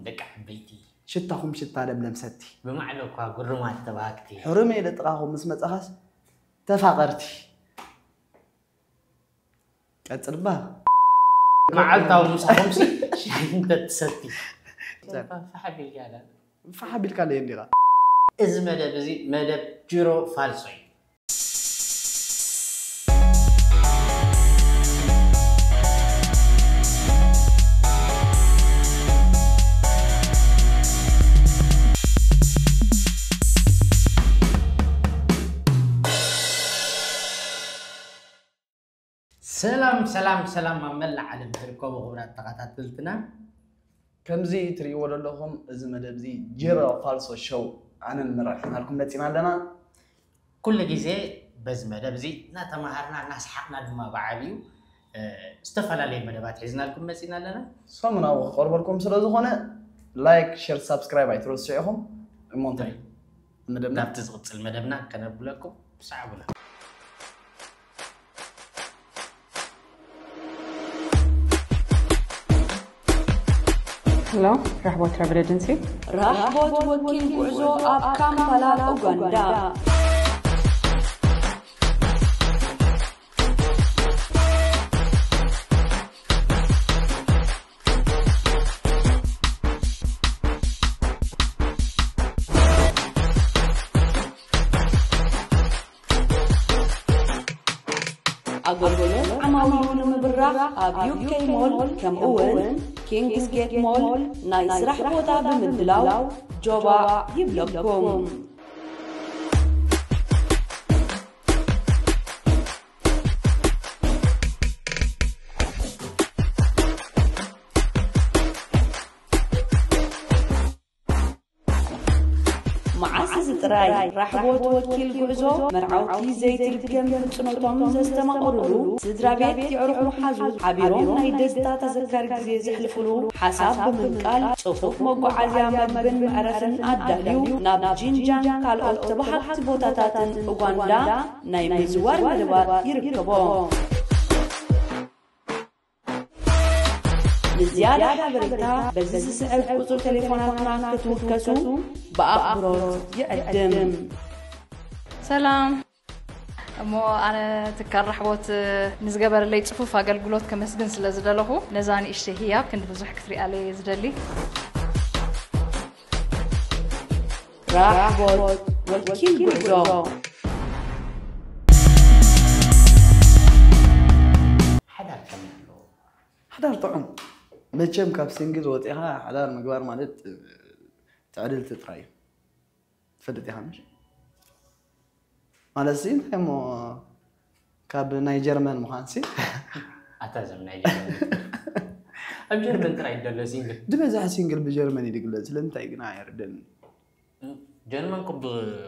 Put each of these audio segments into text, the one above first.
دك عبيتي شتاهم شتا لم ستي بمعنى كوا قرمات تباكتي حرمي لتراهم مسمى أخس تفاقرتي أتصربا معلتها ومسحهم شي انت تستي فحبي الكلام فحبي الكلام ينديرا إذ مدب زي مدب جيرو فالسوي سلام مملع على بتركوا وغبرات تقاطات بلتنا كمزي تري ولا لهم إذا مدب زي جيرا فالسو شو أنا المرح لكم نتينا لنا كل جزء بز مدب زي نتمهرنا ناس حقنا لما بعبيو استفلا لي مدبات حزنا لكم نتينا لنا صمنا وخبركم سرزو هنا لايك شير سبسكرايب ايتروس شيهم مونتاي مدبنا بتزغط المدبنا كنبو لكم صعبنا Hello, Rahbot Travel Agency. Rahbot wakil guzo ab Kampala, Uganda. أقولون عماولون مبرة أب UK مول كم أول كينجز جيت مول نايس رح بوتا بمدلاو جوبا يبلغكم راي رحبوت وكيل قعزو مرعوتي زيت الكم بصنوتهم زستمقرلو سدرا بيت يعرفوا حازو عبيرون ناي دستا تذكر جزي زحلفلو حساب بمنقال صفوف مقعزيا مبن معرفن أدهليو ناب جينجان كالعوت تبحت بوتاتاتن أوغاندا ناي مزوار مدبات يركبو لزيادة حبرتا بزيز سعر قصر تليفوناتنا كتوكسو بأخبرات يقدم سلام مو أنا تكرر حبوت نزجبر اللي تصفوف أقل قلوت كمسجن سلزدله نزاني اشتهيا كنت بزح كثري عليه زدلي رحبوت والكيل قعزو حدار طعم متشم كاب سينجل وطيها حدار مقبار مالت تعدل تتراي فدتي هامش مالسين هم كاب نيجرمان مخانسي أتازم نيجرمان أم جرمن تراي دلو سينجل دبزح سينجل بجرماني دقلت لنتا يقنع يردن جرمن كب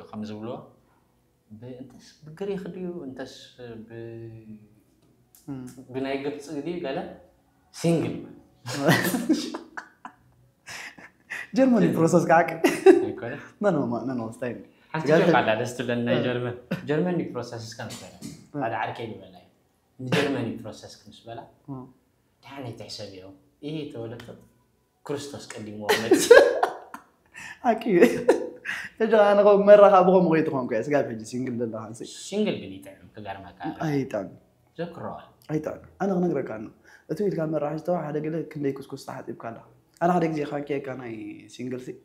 خمس بلو انتس بقري خديو انتس بنايقب صدي قال سينجل جرماني بروسس كاك يكون نو ستايل حتى جاك على دست لنا جرماني بروسس كان بلا هذا عركي بلا جرماني بروسس كان بلا يعني تحسبيهم ايه تولدت كريستوس قديم محمد اكيد اجا انا مره ابغى مغيتهم كويس قال في سينجل لله هانسي سينجل بني تعم كغرما كان اي تان ذكروا اي تان انا نقرا كانه اتويل كان مره حاجه هذا قال لك كندي كسكس تحت يبكاله انا هذيك زي خاكي كان اي سينجل سي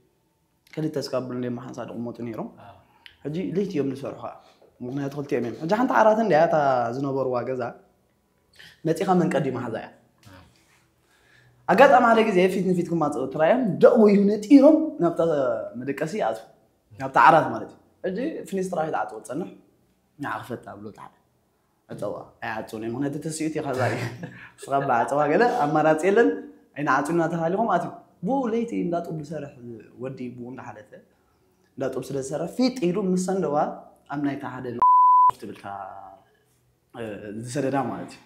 كان تسكابل لي ما حنصاد اموت نيرو هجي ليت يوم نسرحها مغنيات قلت يمين هجي حنت عرات اندي اتا زنبر واغزا نتيخه من قديم حزايا اغاطام هذيك زي فيتكم ما ترايم دو ينتيهم نبتا مدقسي از نبتا عرات مالتي هجي فينستراي تعطو تصنح نعرفت تابلو تعال أتوا أعطوني من هذا تسيوتي خزاي صغبا أتوا قال أمارات إلن أين أعطونا تهاليهم أتوا بو ليتي لا تقبل سرح ودي بو من حالته لا تقبل سرح في تيرو من الصندوق أمنا يتحدى تبلها زسرنا مالتي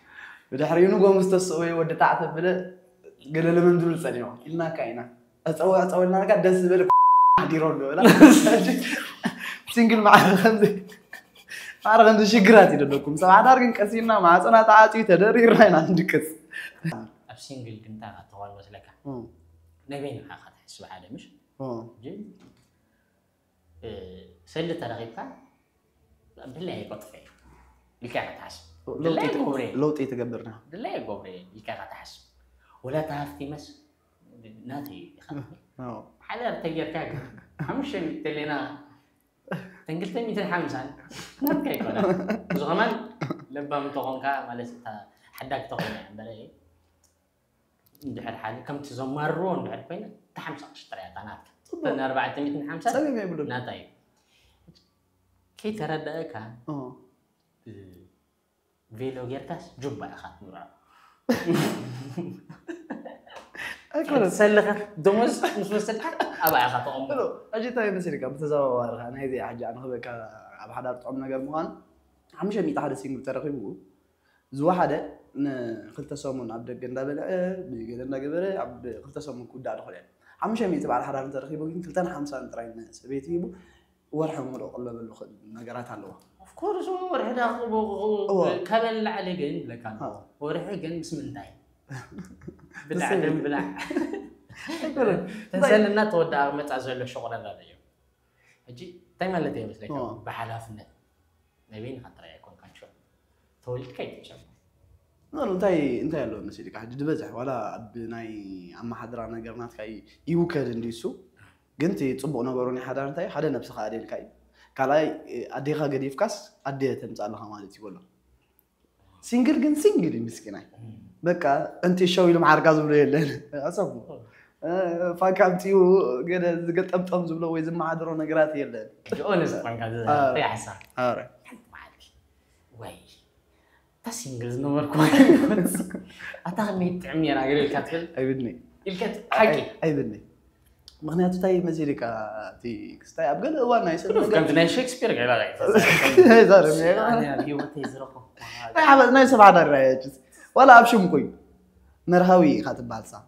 بدي حريونو قوم مستسوي ودي تعتب بله قال له من دول سنيو إلنا كاينا أتوا لنا قد دس بله عديرون له سينجل مع خمسة عارف عندو شجرات يدلكم سبعة دارين كسينا مع سنة تعاطي تدرير راين عندكس أب سينجل كنت أتوال وسلكا نبين حقته تحسب حدا مش جد سلة ترغيبها بالله يقطفي الكاغا تحسب لو تقبرنا بالله يقبري الكاغا تحسب ولا تهفتي مس ناتي حدا تغير كاغا همش تلينا تنقلت 250 ما كيكونا زغمان لبا متقون كا مالستا حداك تقون بلاي ندحر حالي كم تزمرون ندحر كوينا تحمس اشتريات انا تن 450 سلام يقولوا ناتاي كي تردأك فيلو غيركاس جبا اخات نورا اكل سلخ دمس مش مسلك ابا اخات ام اجي تاي مسيرك بتزاور انا هذه حاجه انا هبك اب حدا طعم ነገር مخان 500 حدا سينجل ترخيبو زو حدا خلت سومون عبد الجندابل بيجي لنا جبره عبد خلت سومون كودا دخل 500 تبع حدا ترخيبو ግን 250 ጥራይነ ሰቤት ይቡ ወርሕ ሙሉ ቀለበ ለخد ነገራት ኣለዋ اوف كورس ورح داخل كبل على جن لكان ورح جن بسم الله بلع دم بلع تنزل لنا تودع متع زل الشغل هذا اليوم اجي دائما لدي مثلك بحلافنا نبين خطر يكون كان شو تولد كيف شاف نو انت لو مسيلك حد دبزح ولا ابناي اما حضره ነገርናት ካይ ይውከድ እንዲሱ ግንቲ ጽቡቕ ነገሩን ሓዳር እንታይ ሓደ ነብስ ካዲል ካይ ካላይ አዴኻ ገዲፍካስ አዴ ተምጻለኻ ማለት ይጎሎ ሲንግል ግን ሲንግል ምስኪናይ በቃ እንት ሸው ይሉ ማርጋ ዝብሎ የለን አሰቡ ፋካምቲው ገደ ዝገጠምጠም ዝብሎ ወይ ዝማሓድሮ ነገራት የለን ጆነስ ፋንካ ያሳ አረ ወይ تسينجلز نمبر كويس أتعمد تعمير على الكاتل أيبني الكات حكي أيبني مغنياتو تاي مزيريكا تي كستاي أبغى وانا يصير كنت ناي شكسبير قال لك هزار أنا اليوم تيزرقه أنا ناي سبعة درايات ولا أبشم كوي مرهوي خاتم بالسا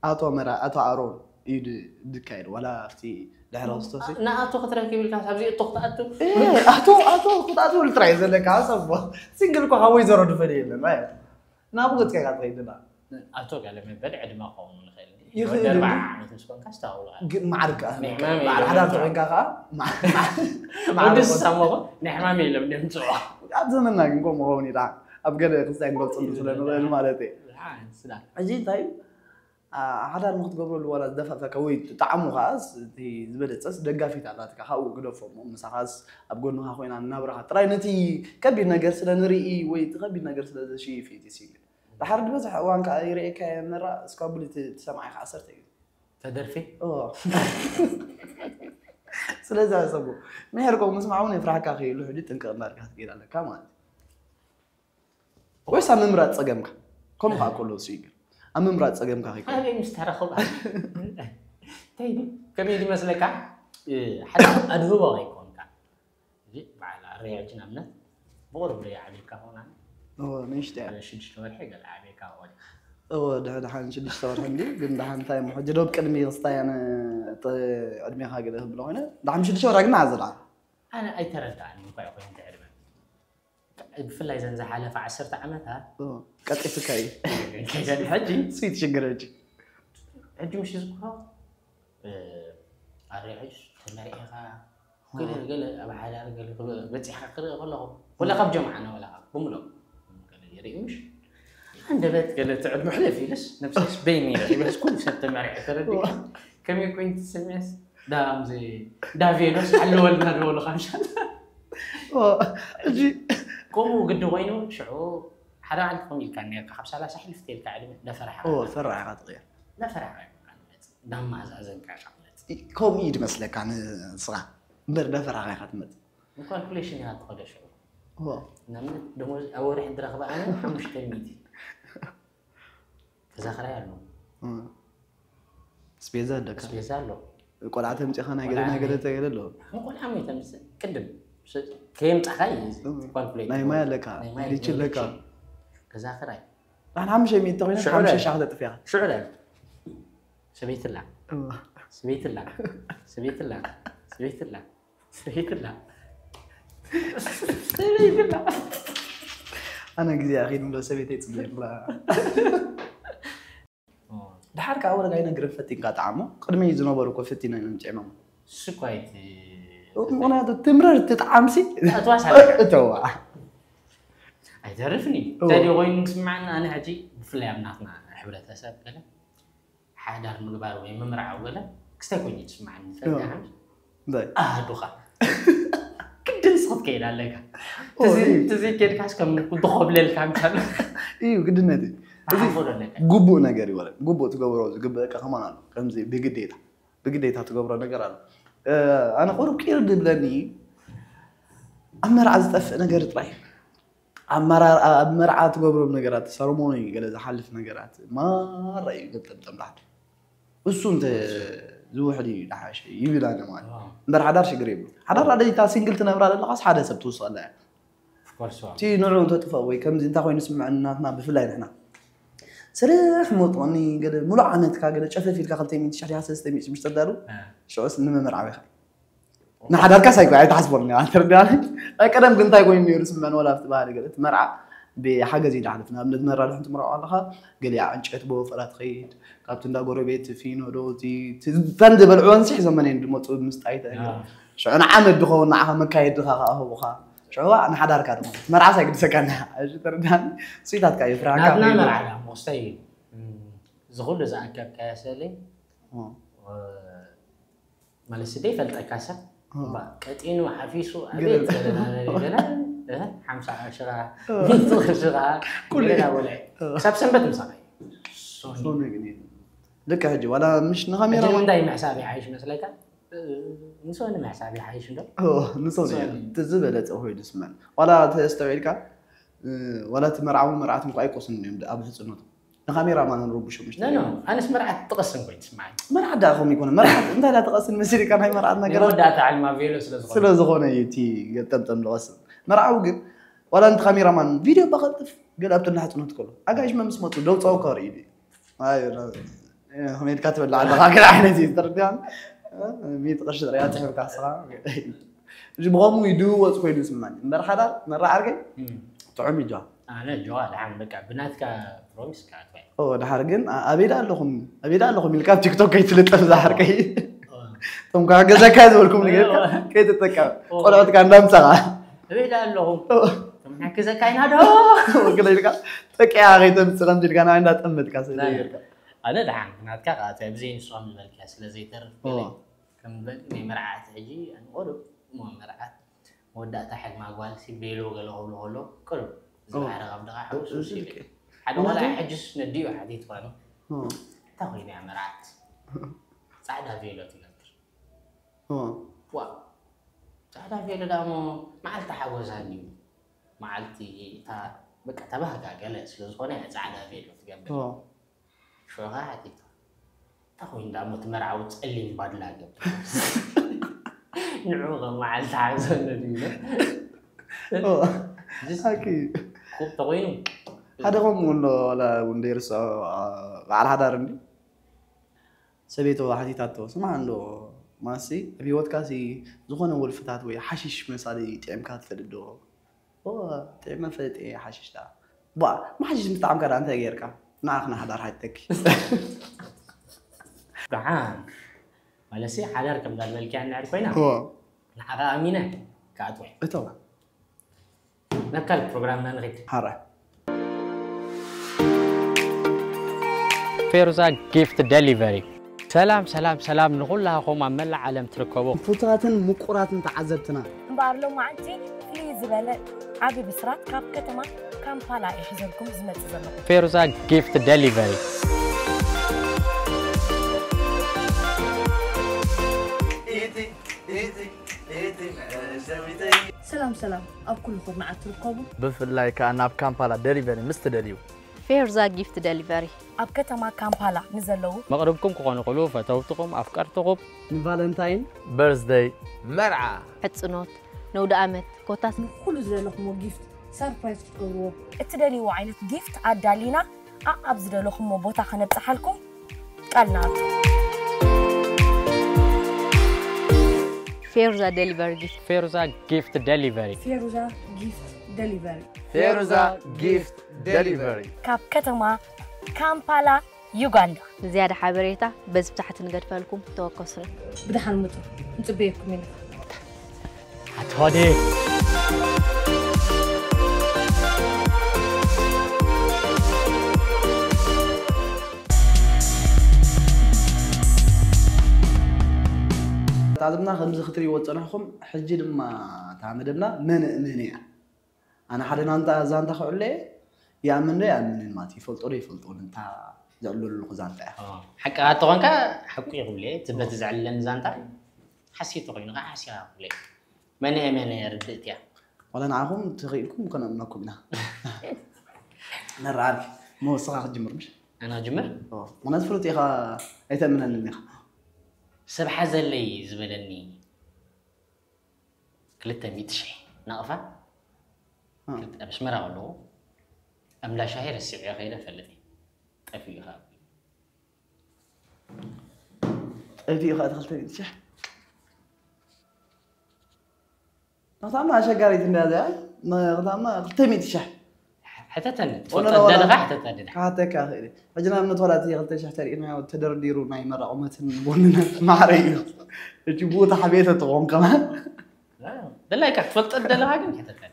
أتو مرا أتو عرون يد دكاير ولا فتي لحراستوسي نا أتو خطرك كيف الكاس حبزي أتو أتو أتو خطأتو الترايز اللي كاسب سينجل كو هاوي زرو دفريل ما نابغت كي غاتريدنا أتو قال من بدع ما قوم من خيل يخيل ما تسكون كاستاول معركة نحمامي بعد حدا توين كاكا ودس سامو نحمامي لم نمسوا عبدنا نقوم هوني دا أبغى قصة نقول صندوق سلام مالتي سلام أجي طيب هذا المخت قبل ولا دفع فكوي طعمه خاص دي زبدت أس دقافي تعلاتك هاو قدوفه مسخاص أبغى نها خوينا نبرها ترى نتي كبير نجر سلا نريء ويتغبي نجر سلا شيء في تسيل لحرد بس وانك يريك مرة سكابل تسمعي خاسرت تدرفي سلا زي سبوا ما يركوا مسمعوني فرحك أخي لو حديت تنكر ماركة كده لك كمان ويس أنا مرات سجمك كم هاكله سيجر أمم رات سجم كاخي أنا مسترخب تيجي كمية مسلكة حتى أدهوا غيكون كان جي على رياجنا منه بور بريا عليك هنا مش ده على شد شلون حاجة عليك هنا ده حان شد شلون عندي قلنا ده حان ثاي محجدوب كلمة قصتي أنا أدمي حاجة ده بلو هنا ده حان شد شلون رجع نازل أنا أي ترى تاني مقاي أخوي تعرف في الله إذا زحلة فعشرة عمتها كتف كاي كذا الحجي سويت شجرة حجي مش يزكوها الريعش تمريحها كل قال أبو حلال قال بتسح قرأ ولا قب جمعنا ولا بملو قال يري مش عنده بيت قال تعب محلفي ليش نفسك بيني بس كل سنة تمريح تردي كم يكون تسميس دام زي دافينوس حلو لنا ولا خمسة أجي قوموا قدوا وينو شعور حدا عندكم كان يلقى خمسة لا سحل في تلك علم لا فرح فرح غير لا فرح دام ما زازن كعقلت كوم يد مسلك عن صراحة بر لا فرح غير خدمت ممكن كل شيء هذا قد شعور نمت دموز أول رح درغبة أنا مش تلميذي كذا خلايا له سبيزا لك سبيزا له يقول عتم تخنا قدنا له مو قول عمي تمس كدم كيم تخيز كونفليكت ناي ما لك ليش لك كذا خلاي أنا هم شيء ميتوين هم شيء شاهدة فيها شو عليك سبيت الله سبيت الله سبيت الله سبيت الله سبيت الله سبيت الله أنا كذي أخي من لو سبيت يتصبح لا ده حركة أول جاي نقرب فتين قطعمه قدمي يزنبروا كفتين أنا نجمع سكويت وانا هذا تمرر تتعامسي أتواصل توا تعرفني تاني وين سمعنا أنا هجي بفلام ناتنا حبرة أساب كلا حدا المقبار وين ممرع ولا كستكوني تسمعني فاهم دوخة كنت نصد كيلا لك تزي كيل كاس كم دخل للكام كان إيوه كده ندي قبو نجاري ولا قبو تجبروز قبو كمان كم زي بجديتا تجبرو نجاري أنا قرب كير دبلني أمر عز تف نجار طريق أمر عاد تجبرو نجارات سرموني قال إذا حلف نجارات ما رأي قلت تملحت وسنت زو حدي دحاش يبي أنا ما ندر حدار شي قريب حدار على تاسين قلت أنا برا القاص حدا سبتوصل له تي نوعون تتفاوي كم زين تاخوي نسمع الناتنا بفلاين إحنا سريح موطني قال ملو عمت كاقل شافت في الكاقل تيمين تشحري حاسس تيمين مش تدارو شو اسم نمى مرعى خي نحضر كاسا يقول تحسبوني عن ترداني كلام كنت يقول يرسم من ولا في بالي قلت مرعى بحاجه زي عرفنا بنتمرى لحد مرعى الله قال يا عنشت بو فلات خيد كابتن دا غوربيت فينو دوتي تند بالعون صح زمانين دموت مستعيته شو انا عامل دخول معها مكايد هو شو أنا حدار كده مرعى سايق سكنها أجي تردان سيدات كاي فرانكا نادنا مرعى مستعي زغول زعك كاسلي مال السدي فلت كاسة كاتينو حفيسو أبيت أنا حمسة عشرة ميت عشرة كلنا ولا سب سنبت مصاري صوني جديد لك هجي ولا مش نغاميرا من دايم حسابي عايش مثلك نسوي مع حسابي عايش عنده نسوي تزبلت أو هي دسمان ولا تستوعبك ولا تمرعوا مرعات مقاي قصن يبدا ابو حصنوت نغاميرا ما نروب شو مش لا انا سمرعت تقسم كويس اسمعي مرعت داخم يكون مرعت انت لا تقسم مسيري كان هي مرعت نقرا ودا تعلم فيلو سلا زغونه يتي قتمتم لوسن مرعوا قل ولا انت خميرا من فيديو بغلطف قال ابتل نحت كله اجاش ما مسمطوا دو تصوكر ايدي هاي هم كاتب اللي على غاكل احنا تردان 100 قرش ريال تحب كاسرا جبغمو يدو وتكوي يسمعني مرحله مره عرقي طعمي جوا انا جوا العام بقى بناتك بروميس كاتبين ده حرقن ابيدا لهم الكاب تيك توك يتلطف زحرقي ثم كان زكاز ولكم نقول كيف تتكا قلت كان دمصغا ابيدا لهم ثم حك زكاين هذا وقال لك تكيا غيت مسلم دي كان عندها تمت كاس انا دعم بناتك قاتل بزين صوم الكاس لزي ترف كم بدي مرعات هجي انا قرب مو مرعات ودات حق ما قال سي بيلو قالوا كل زعر غبد حوس وسيلي حد ولا حجس نديو حديث فانو تاخذ يا مرعات سعدها فيلو تقدر وا سعدها فيلو دامو معلت حوزاني معلتي تا بقى تبهك جلس لزونه سعدها فيلو تقبل شو غادي تاخذ دامو تمرع وتسلم بدلا قبل نعوغ مع التعزن نديو اكيد كوب طويل هذا هم ولا ونديرس على هذا رندي سبيته واحد تاتو سمع عنده ماسي ابي ودكاسي زغونه ولفتات ويا حشيش مثالي تعم كات فددو هو تعم فدت ايه حشيش دا با ما حشيش مستعم كان انت غيرك ناخنا حضر حيتك دعان ولا سي حضر كم قال ملكي عن عرفينا هو نحقا امينه كاتوي طبعا نبكى البروجرام نغيت هرا فيروزا جيفت ديليفري سلام نقول لها قوم عمل عالم تركبوا فوتاتن مقراتن تعذبتنا مبارلو معتي بليز بلا عبي بسرات كاب كتما كامبالا يحزنكم زمت زلكم فيروزا جيفت ديليفري سلام أب كل خد مع تركبوا بفلاي كان أب كامبالا ديليفري مستدليو فيرزا جيفت ديليفري أب كتما كامبالا نزلوا مقربكم كونوا قلوب فتوتكم أفكارتكم فالنتاين بيرثداي مرعى حتصنوت نود أمت كوتاس كل زلكم جيفت سربرايز تقولوا اتدليوا عينة جيفت عدالينا أبز لكم بوتا خنبصحلكم قالنا فيرزا ديليفري فيروزا جيفت ديليفري فيروزا جيفت ديليفري فيروزا جيفت ديليفري كاب كتما كامبالا يوغندا زيادة حبريتا بس بتاعت نقدر لكم توكسر بدحن متو نصبيكم هنا هتهودي تعلمنا خمسة خطري وصنعهم حجي لما تعمدنا من أنا حدنا أنت زانت خلّي يا من ما تفلتون أنت زعلوا الخزان تاعه حكا هاتوانكا حكوا يقولي تبى تزعل لنا زانتا حسيت غير حسيت يقولي من ردت يا ولا نعهم تغيركم كنا منكمنا نرعب مو صراحة جمر مش أنا جمر ما نفرط يا خا أيتمنى النخ سبحة زلي زبلني كلتا 100 شيء ناقفة كلتا بس مرة ولو أملا شهير السبعة غير فلتي أفيها دخلت شح نطعم شجرة النادى نطعم تميت شح حتى تند ولا حتى تند حتى كاخيري رجنا من تولد يغلط شح ترى إنه تدرديرو ناي مرة عمت بوننا ما رأيه تجيبوه حبيته طعم كمان ده لا يكفلت ده حاجة حتى تند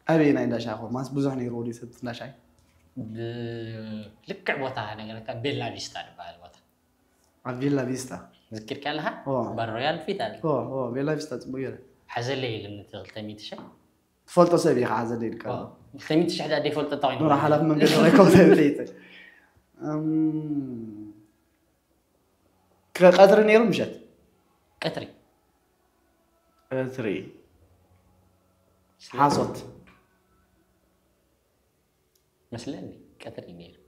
أبي ناي داش آخر ما سبزحني رودي ست ناشاي لك عبوتها أنا قلت بيلا فيستا بقى بيلا فيستا ذكر كلها بالرويال فيتا بيلا فيستا تبويله حزل لي لما تغلطمي تشي فولت سبيخ حزل لي الكلام تغلطمي تشي حدا دي فولت طاين راح على من بيت رايكم تبليت قطر نيرو مشت قطري حاصت مثلني قطري نيرو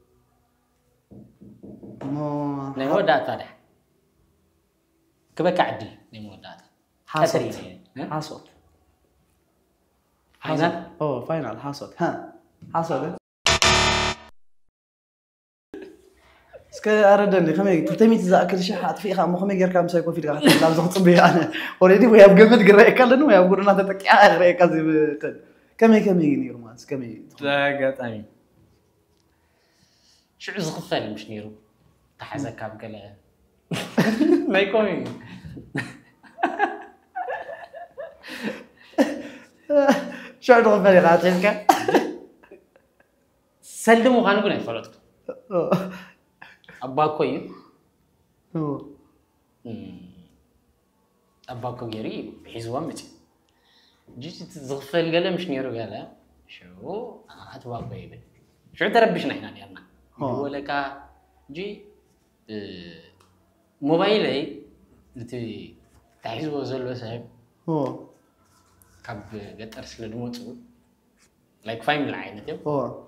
مو نيمو داتا ده كبك عدل نيمو داتا حاصت حاصت فاينل فاينل حاصت ها حاصت اسك اردني خمي تلتمي تذاكر شحات في خا مو خمي غير كام سايكو في دغه لازم تصبي انا اوريدي ويا بجمد غير كلن ويا بقولنا تتقيا غير كذا كمي نيرو ماس كمي تلاقطامي شو زغفل مش نيرو تحزك بقلا ما يكون شو زغفل غاتلك سلموا غانو كنا فرطت أباكوي أباكو غيري حزوا متي جيت تزغفل قال مش نيرو قال شو أتباكوي بي شو تربشنا هنا يالنا هو لك جي موبايلي نتي تعيزوا زلوا سايب كاب قطر سلدموتو لايك فاهم العين تيو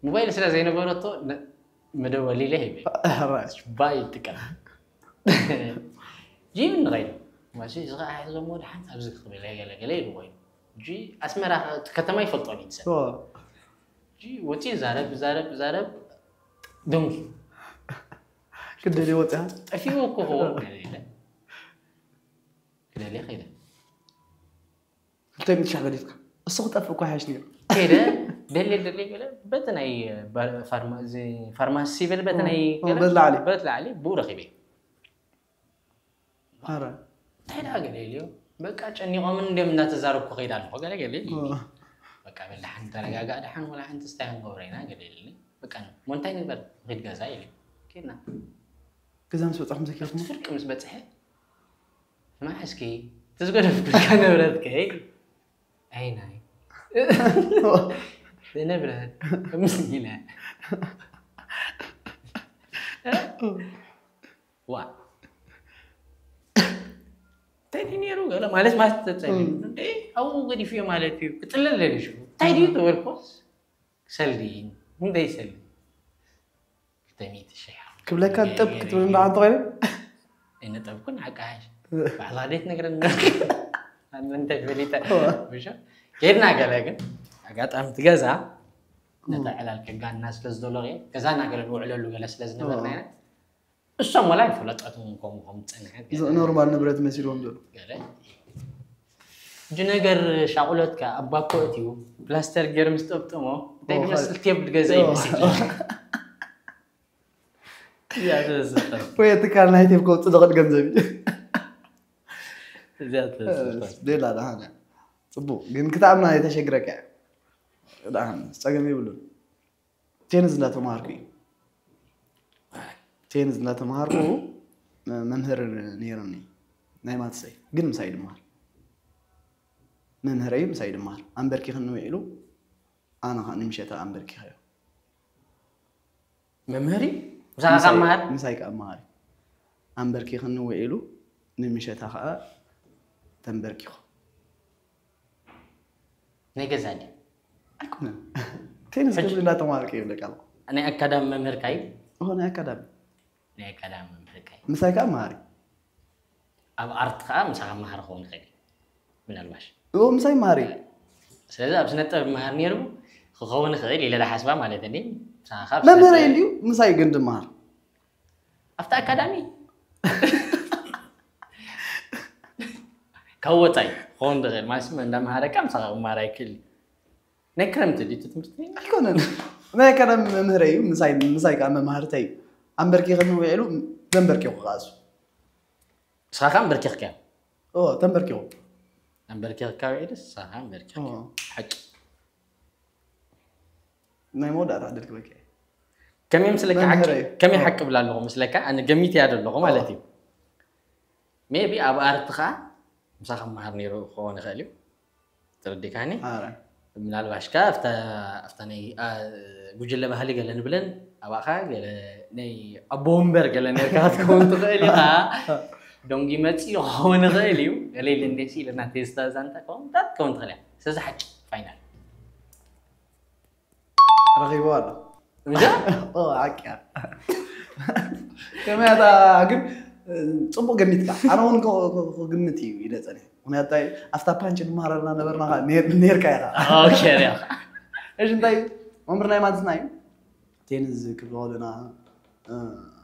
موبايل سلا زي نبرتو مدولي له بي باي تكل جي من غير ماشي صغا عايز مود حن ابزك خبيله قليل وين جي اسمرا كتما يفلطوني انسان جي وتي زارب دونكي كده لي وقتها في وقو هو كده لي خير تم تشغليك الصوت افكو حاشني كده دلي كده بتناي فارماسي بتناي بطلع عليه بورا خبي هرا هذا قليل بقى ጨني قوم እንደምና ተዛረኩ ኸይዳል ሆገለ ገለል በቃ በላህን ተረጋጋ ደህን ወላ አንተ ስታይን ጎብሬና ገለል በቃ ሞንታይ ነበር ሄድ ገዛ ይል ከና كذا مسبطح مسكيكم فرق مسبطح ما حسكي تزغدف كان نبرتك اي ناي نبرت مسكينه وا تاني نيرو قال مالش ما تتصلي او غدي فيه مالتي قتلل لي شو تايدي توركوس سلدين من ده يسلي تميت الشيء كبلا كان طبك تقول عن طيب إن طبكون عقاش بعد هذيك نقدر أنت بليت وش كيرنا قالك عقات أم تجازا نتا على الكجان الناس لزدولاري كذا نقدر نقول له جلس لزنا برنا الشام ولا يفلت أتوم كم تسنة نورمال نبرة مسيرهم دول قال جنجر شغلات كأباكوتيو بلاستر جرمس تبتمو ده بس التيب الجزائي بس يا تزتر ويا تكال نهايتي بكو تصدق جنزبي زيادة دي لا هذا صبو جن كتابنا يتشجرك يعني ده استعجم يقولون تينز لا تماركي تينز لا تماركو منهر نيرني نايمات سي جن مسايد مار منهري مسايد مار أمبركي خنو يقولوا أنا خاني مشيت أمبركي هاي ممهري مسايك أمهر مسايك أمهر أمبركي خنو يقولوا نمشيت خا تمبركي خو نيجزاني أكون تينز قبل لا تماركي ولا كلا أنا أكادم ممهر كاي هنا أكادم أنا أكادم ممهر كاي مسايك أمهر أب أرتقى مسايك أمهر خون خير من الباش هو مساي ماري سلذا بسنت مهر نيرو خون خير إلى الحسبة مالتني مسايك ما مري اللي مساي جند مار أفتح أكاديمي كوتاي خون دغير ما اسمه عندما هذا كم صار ماري كل نكرمت دي تتمرتين أكون ما كان مهري مساي كان مهرتي أمبركي غنو يعلو تمبركي وغاز صاحم بركي كام تمبركي أمبركي كاويدس صاحم بركي حق ما يمودا تعدل كويك كم يمسلك حق كم يحق بلا لغة مسلك أنا جميت هذا اللغة مالتي maybe أبى أرتقى مساهم مهر نيرو خوان خالي تردي كاني من الباشكا أفتني بوجل بهالي قال نبلن أباخا قال ني أبومبر قال نركات كون تخيلي دونجي ماتي خوان خالي قال لي لندسي لنا تيستا زانتا كون تات كون تخيلي سوز حق فاينل رغيوانا مجا عكا كما هذا أقول صبوا جميتك أنا هون جميتي إذا تاني هنا تاي أفتح بانش المهارة لنا برنا نير كايا أوكي يا إيش أنتي عمرنا ما تسناي تينز كبرنا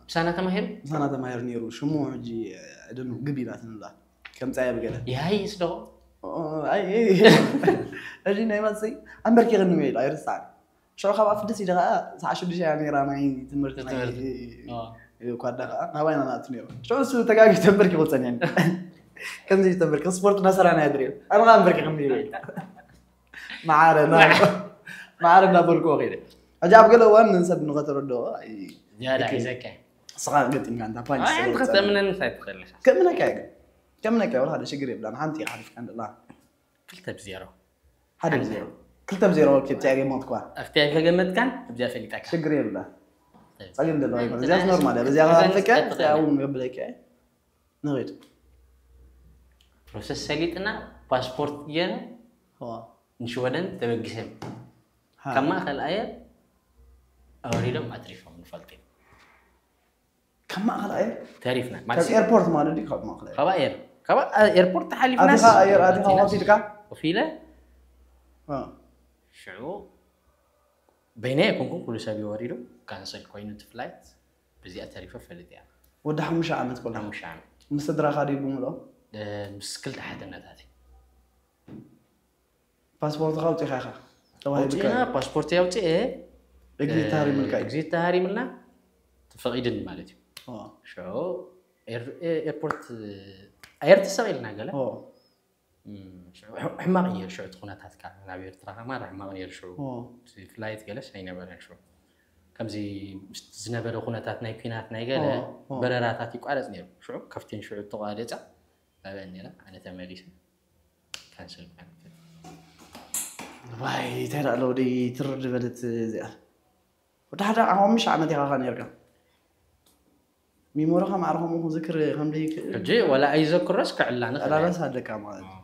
سنة تمهر سنة تمهر نيرو شموع جي أدنو قبيلات الله كم ساعة بقى يا هاي يسدو أي أجي نايم تسي أمبركي غنوي لا يرسع شو خبر فدسي دقة ساعة شو بشي يعني راناي تمرت يقعد ناوي أنا أتنير شو اسمه تجاوز تمبركي قلتني يعني كم زي تمبركي سبورت نصر أنا أدري أنا ما أمبركي خميري معارنا بركو غيره أجاب قال وان نسب نقطة ردو يا لا إزاك صغار قلت إن عندها بانش أنت خدت من النساء تخلي كم منك ولا هذا شيء قريب لأن حنتي عارف عند الله كلتا بزيرو هذا بزيرو كلتا بزيرو كيف تعرف ما تقوى أفتح في جمد كان بزيا في لتاك شيء قريب له صايم دلوقتي بزيا نورمال بزيا غير تعاون قبل هيك نغير بروسس سليتنا باسبورت ين هو نشودن تبجسم كما خل آية أوريدهم ما تعرفهم من فلتين كم أخذ إيه؟ تعرفنا ما في إيربورت ما ندري كم أخذ إيه؟ خبا إيربورت تحلي في ناس أديها وفيلك وفيله شو بينكم كل سبي وريدو كانسل كوينت فلايت بزي أتعرفه فلتي يعني وده مش عامل كلها مش عامل مستدرك هذه بملو مسكلت حتى النتاتي باسبورت خاوتي خاخا أوتينا باسبورت ياوتي إيه إكزيت هاري ملكا إكزيت هاري ملنا تفقيدن مالتي شو إيربورت أيرت سويلنا قاله شو حما غير شو تكونات هتكلم نبي ترى ما راح ما غير شو في فلايت جلس هينا برا شو كم زي زنبر خونات نايبينات نايجله بررات يقعد زنير شو كفتين شو تقعدته أبني لا أنا تماريس كانسل واي ترى لو دي ترد بدت زي وده هذا هم مش عملي خان يرجع ميمورا هم عارفهم هو ذكر هم ليك جي ولا أي ذكر رسك على نخل لا بس هذا كمان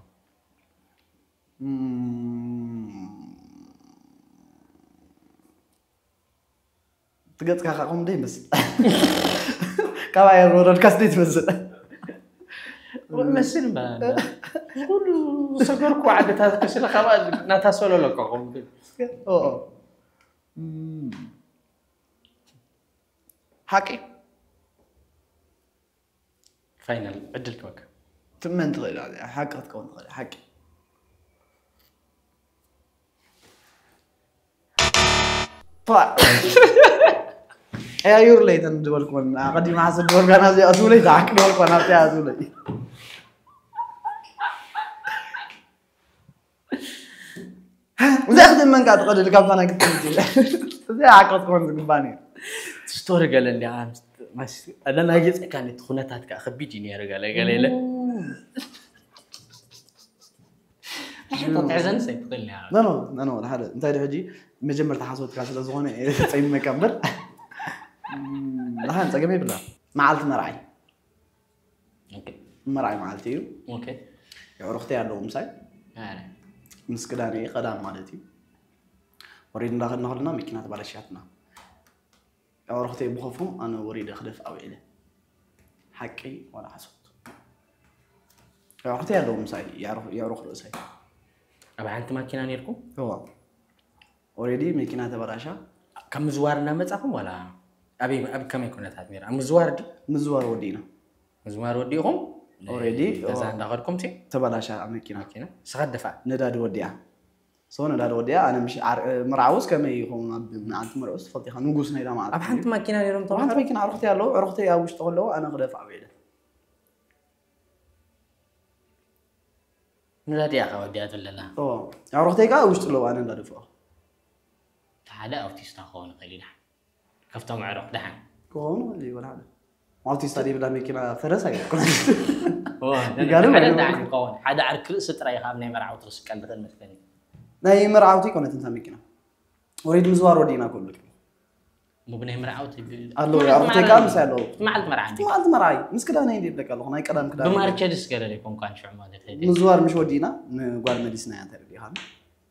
تقدر كاخهم دي بس كواي رود كاستيت بس ومثل ما كل سكرك وعدت هذا كسر خبر نتاسول لك قوم حكي فاينل عدل توك تمن تغير عليه حكي تكون تغير حكي حيايور لي تندولكم قدي ما حسب دولكم زي أزولي داك دولكم أنا بتاع أزولي وزي أخدم من قاعد قدر الكام أنا كنت زي عقدكم زباني ستوري قال لي عام ماشي أنا جيت كانت خونتها كأخبيتني يا رجال قال لي حتى تعزن سيقتلني لا هذا أنت هذي مجمر تحاسبت كاسة زغونة تسعين مكمل لا أنت جميل بالله معلت مرعي أوكي مرعي معلتيو أوكي عرفتي على مساي مسكداني قدام مالتي وريد ندخل نهلنا مكينات بالشياتنا عرفتي بخوفهم أنا وريد أخلف أو إله حكي ولا حسد عرفتي على مساي يعرف رأسي أبا أنت ماكينة نيركم هو وريدي مكينات بالاشا كم زوارنا متصفهم ولا أبي كم يكون هذا مزوار دي مزوار ودينا مزوار وديهم already إذا دخلكم تي تبلاش مكينة سخد دفع نداد وديا سو نداد وديا أنا مش مرعوس كم يكون أنت مرعوس فضي خان نقص نيدا معك أب أنت ماكينة يوم طبعا أنت ماكينة عرفتي يا وش تقول له أنا غدف عبيده نداد يا أخي وديات ولا لا عرفتي كا وش تقول له أنا نداد فوق هذا أو تستخون قليلا كفتهم عرق دحن كون اللي ولا هذا ما تستدي بلا مكينة فرسة قالوا دحن كون هذا عرق سترة يخافني مرعوت رسك عند المثلين ناي مرعوتي كونت أنت مكينة وريد مزوار ودينا كلك مو بني مرعوتي الله يا عرفتي كام سألوا معلت مرعوتي معلت مرعي مسكدا أنا يدي لك الله ناي كلام كلام بماركيدس قال لكم كان شو عمادة هذي مزوار مش ودينا نقول مديسنا يعني تربي هذا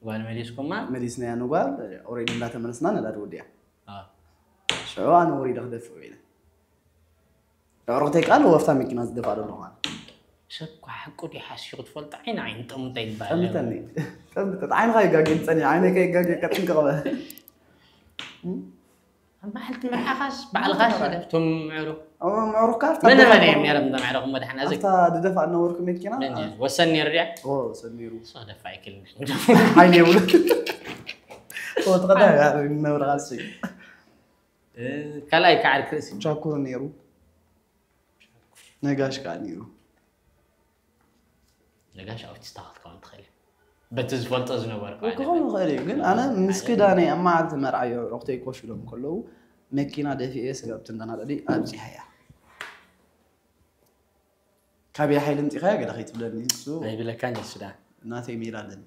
قال مديسكم ما مديسنا يعني نقول أريد لا تملسنا ندار وديا شو أنا أريد أخذف ويله عرفتي قالوا وفتح مكينة دفع له شكو حكوا دي حاسي تفضل عين تم تيبال أمتني عين غاي جاكين ثاني عينك جاكين كتنك غلا ما حلت مرحاس بعد الغاش تم معروف كارت من ما رب ده معروف ما دحنا زك أنت دفع إنه ورك مكينة وسني الرجع سنيرو صار دفع كل عيني ولك هو تقدر يعني إنه ورغاسي كلاي كعر كرسي شاكور نيرو نجاش كعنيرو نجاش أو تستاهل كمان تخيل بتز فلتز نورك كمان خيري قل أنا مسكداني أما عاد مرعي وقت يكوش لهم كله مكينة دفي إس قبت إن أنا دي أمسي هيا كابي حيل أنت خيا قل أخيت بلني سو أي بلا كان السودان ناتي ميلادن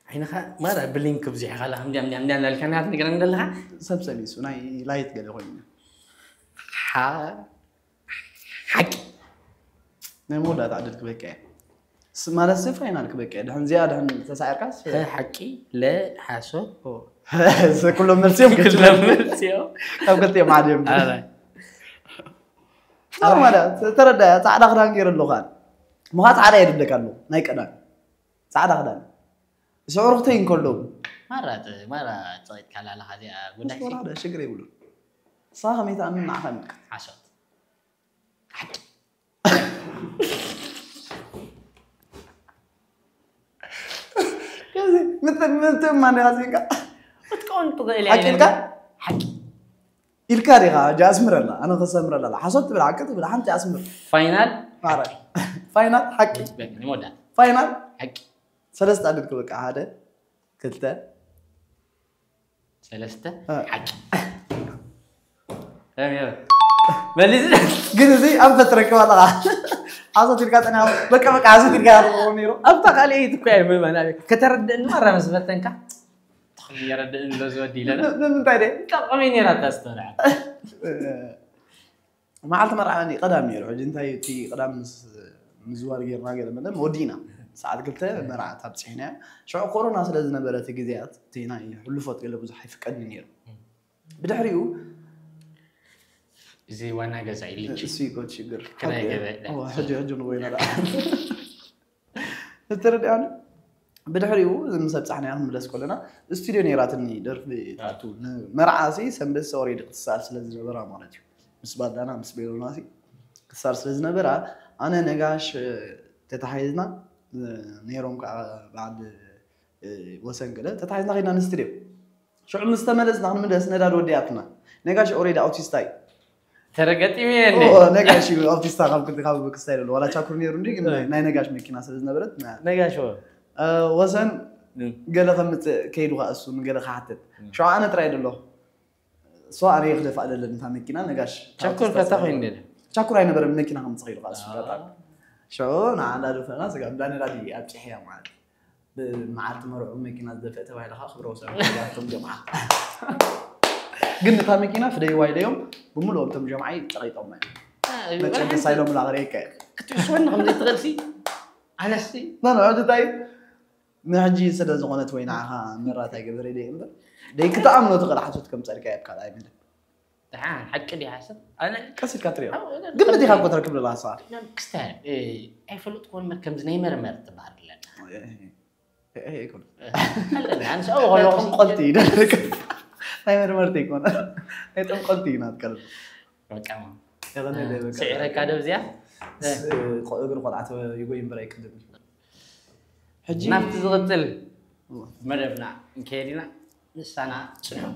حينها ما رأي بلينك بزي حالا هم جام الكنات نقدر ندلها سبسمي سو ناي لايت قل خوينا حكي نمودا تعدد كبكة ما لسه فين أنا كبكة دهن زيادة دهن تسعر كاس حكي لا حاسو كلهم مرسيهم كلهم مرسيهم أو قلت يوم عادي يوم هذا ماذا ترى ده تعال أخذان غير اللغات ما تعال يردك له نايك أنا تعال أخذان سعورتين كلهم مرة طيب كلا لا هذه أقول لك هذا شجري يقولون صاغ ميتا من عفنك حسد حكي مثل ما نازيك وتكون تقول حكي الكاريغا جاسمر الله أنا خسمر الله حصلت بالعكس بالحنت جاسمر فاينل فاينل حكي مودا فاينل حكي ثلاثة عدد كلك هذا كلتا ثلاثة حكي تمام ماليز قلت زي أم فترة والله حصلت الكات أنا بكا عايز تلقى رونيرو أبتغ عليه تكوي من أنا كترد مرة مسبتنك يرد إنه زودي لنا من بعدين كمين يرد أسترع ما عرفت مرة عني قدام يروح جنتي تي قدام مزوار غير ما قال منه مودينا ساعات قلت مرة تابسينا شو كورونا سلزنا بلات جزيات تينا حلفت قال بزح يفقدني نير بدحريو زي وانا جزاي ليش سيكو شجر كنا كذا هو حجو وين لا ترى يعني بدحريو زي ما سبحنا هم بس كلنا استوديو نيراتني درف بتاعتو مرعاسي سمبس اوريدي اتصال سلازنا برا مالتي مسباد انا مسبيلو ناسي اتصال سلازنا برا انا نقاش تتحيزنا نيروم بعد وسن كده تتحيزنا غينا نستديو شو مستملسنا من دس ندار ودياتنا نجاش أوريد أوتيستاي ترقتي مين نجاش أوتيستا قبل كنت قبل بكستايل ولا شاكرني رندي ناي نجاش مكينا سلزنا برد نجاش هو وزن قال خمت كيلو أسون قال خاطر شو أنا ترايد الله سواء أنا يخلف على اللي نفهم مكينا نجاش شكر كتاخين ده شكر أنا برد مكينا هم صغير قاسم شو نعم لا دفع ناس قام داني رادي أبتحيا معاه معات مرة مكينا دفعت وهاي لها خبرة وسام جاتهم جماعة قلنا فهم مكينا في ديواي اليوم بملو أنتم جماعي تغيط أمي ما تشوف سايلهم العريكة كنت شوين هم يتغلسي أنا سي لا عاد تاي نحجي سد زغنة وينها مرة تاي قبل ريدي إمبر دي كتأمل تغلى حسوت كم تاريخ يبقى لا يمدن تعال حق لي حسن أنا كسر كاتريا قبل دي خاطر تركب له صار كستان أي فلوت كون مركب زني مرمر تبار لنا إيه يكون أنا سأو غلو قلتي ناي مرمرتي كون إيه قلتي ناتكلم ركعم يلا سعرك كذا بزيا قدر قطعته يقول يمبريك كذا حجي نفط زغتل مربنا كيرينا نسانا صنعوا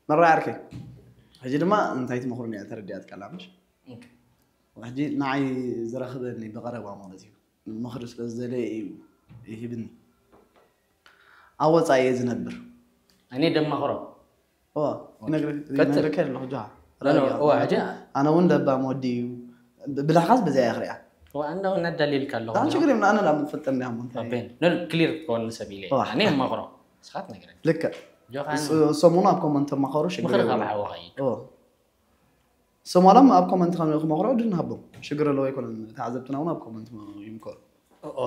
مرة عاركي حجي لما انتهيت مخروني أترديات كلامش وحجي نعي زرخذني بقرب مالتي المخرج لزلي يهبني أول صايز نبر أنا دم مخرب نقدر له جاه أنا وين دبا مودي بالأخص بزي آخرها وأنا ندليل كله أنا شكرا من أنا لما فتني هم بين نل كلير كون سبيلي أنا مخرب سخات نقدر لك سمونا أبكم أنت مخروش مخرج مع وغيد سمونا ما أبكم أنت مخروج نهبهم شكرا لو يكون تعذبتنا وما أبكم أنت يمكن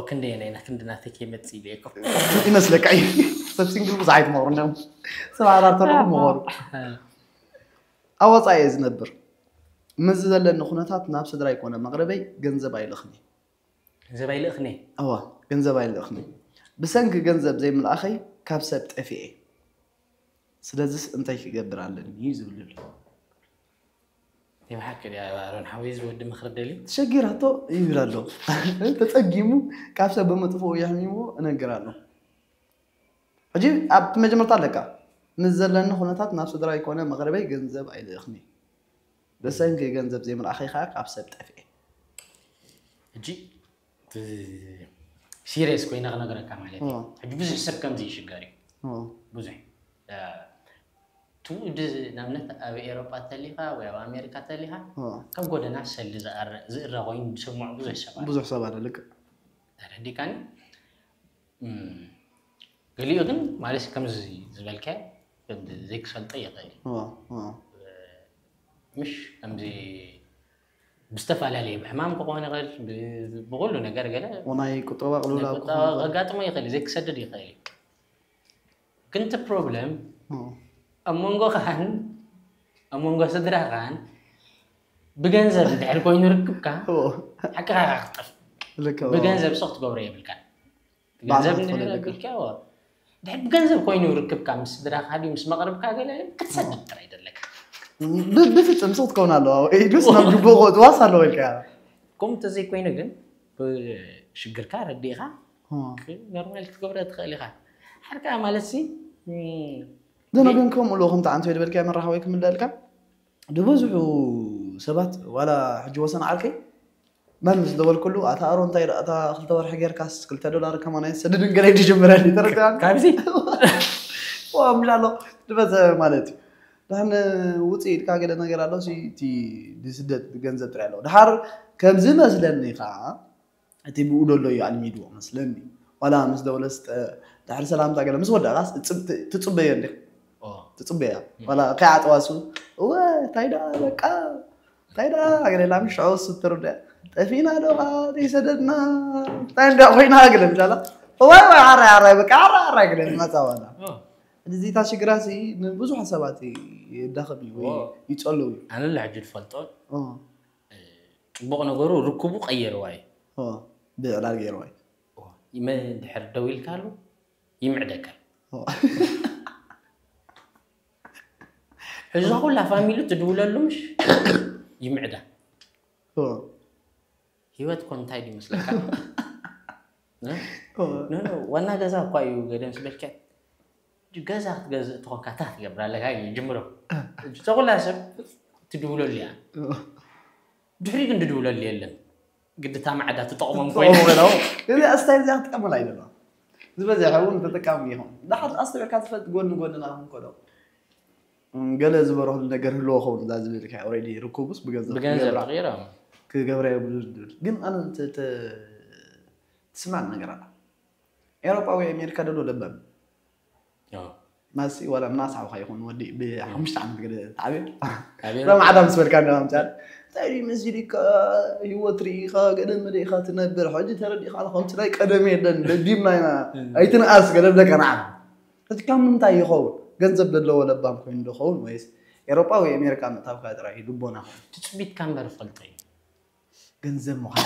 كندينا كندنا ثكي متسيليكم يمسلك أي سبسينجل بزعيد مورنا سبعة ترى مور أول صايز نبر مزدل لأن خناتات نفس درا يكون مغربي جنزب أي لخني جنزب أي لخني جنزب أي لخني بسنك جنزب زي من الأخي كابسبت أفي سلازس أنت يقدر على الميزو لل يا حكي يا بارون حويز ود مخردلي تشجر هاتو يبرالو تتقيمو كابسة بمطفو يحميمو أنا قرالو أجيب أب مجمرت لك نزل لنا خناتات نفس درا يكون مغربي جنزب أي لخني بس إنك جنزب زي من الأخي خاك كابسة أفي أجي سيريس كوينا غنقرا كمالي أجي بزح سب كم زي شجاري بزح تود نمنت أبي أوروبا تليها ولا أمريكا تليها كم قد ناس اللي زر غوين بسمع بزح سبعة لك تردي كان قليل أظن معلش كم زبالك ذيك سلطية غير مش كم زي بستفعل عليه بحمام قواني غير بقوله نجار قلا وناي كتوبة قلولا قات ما يخلي ذيك سدد يخلي كنت بروبلم أمونغو خان أمونغو سدرا خان بجنزب دحر كوين يركب كان حكا بجنزب صوت قوري بالكان بجنزب نركب كاوا دحر بجنزب كوين يركب كان سدرا خالي مس مغرب كاغلا كتسدد تريد لك بفت صوت كون الله اي دوس نام بوغو تواصل له الكا كم تزي كوين جن بشجر كار ديها نورمال تقبر تخليها حركه مالسي دنا بينكم لو خمت عنتو يدبر كامل راح ويكم من ذلك دبوزحو سبات ولا حج وسن عاركي ما مس دول كله اتا ارون تاير اتا خلت ور حجر كاس قلت $2 كمان يسدد انقلي يجمرني ترى كابزي ومشالو دبز مالتي لأن وصيد كاغدا نغير الله سي تي دسدت ገንዘብ تريالو دحر كم زي مسلني خا اتي بودلو يالميدو مسلني ولا مس دولست دحر سلام تاغلا مس ودا راس تصبيه انده تصبيه ولا كاعطواسو و تايدا بقى تايدا اغري لا مش عوس تردا طفينا دو يسددنا تايدا خوينا اغل ان شاء الله واي عرا بقى عرا اغل ما تاوانا زي تاشي غراسي بزو حساباتي يدخل يتصلوا انا اللي حجي الفلطون طبق نغرو ركبو قير واي بيعلال غير واي يما دحر دويل كالو يمعدك حجا كلها فاميلو تدوللوش يمعده هيوت كون تايدي مسلكا نو وانا جزا قايو قدام سبلكات جزا تخوكاتات قبل لك هاي جمرو تقول لها سب تدولوا لي دحري كنت تدولوا لي يلا قد تام عدا تطعمهم كويس إذا أستاذ زي تكمل عيدنا زبادي حاول تتكاميهم ده حد أصلا كانت تقول لنا هم كده قال زبره النجار هلو خون ده زبادي كا أوريدي ركوبس بجنزب غيره كجبرة يقول جن أنا تسمع النجار أوروبا وأمريكا دول لبنان ماسي ولا الناس عم خيخون ودي بحمش عم كده تعبير رام عدم سؤال كان رام تعال تاري مسجدك يوتري خا قدم مدي خا تنبر حاجة تردي خا خمس لاي قدمي دن ديم ناينا أيتنا أس قدم لك أنا عارف تكلم من تاي خون جنزب دلوا ولا بام كوين دو خون ويس أوروبا وأمريكا متابعة ترى يدبونا خون تثبيت كم برفلتين جنزب محل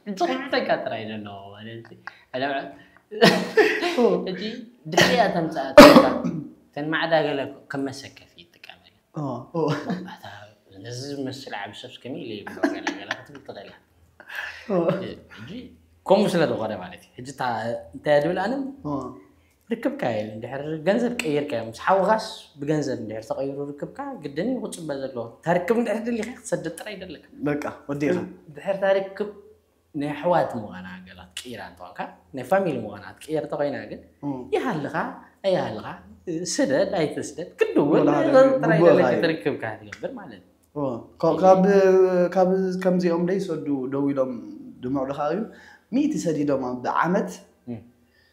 انت كاترا يدنو أنا أجي دحية تمسات تن ما عدا قال كم مسك في تكامل هذا نزل مسل عب شخص كميل قال تبي أجي كم مسلا تغرب عليك أجي تادول أنا ركب كايل دحر جنزب كير كايل مش حوغاش بجنزب دحر تغير ركب كايل قدني وقت بزلوا تركب من دحر اللي سدت ترى يدلك بقى وديها دحر تركب نحوات مغانا قالت كيران توكا نفاميل مغانا كير توينا قال يهلغا سدد اي تسدد كدول ترى تركب كهذه قبل مالك كاب كم زي أم ليس دويلهم دمع الخارج ميت سديدهم بعمت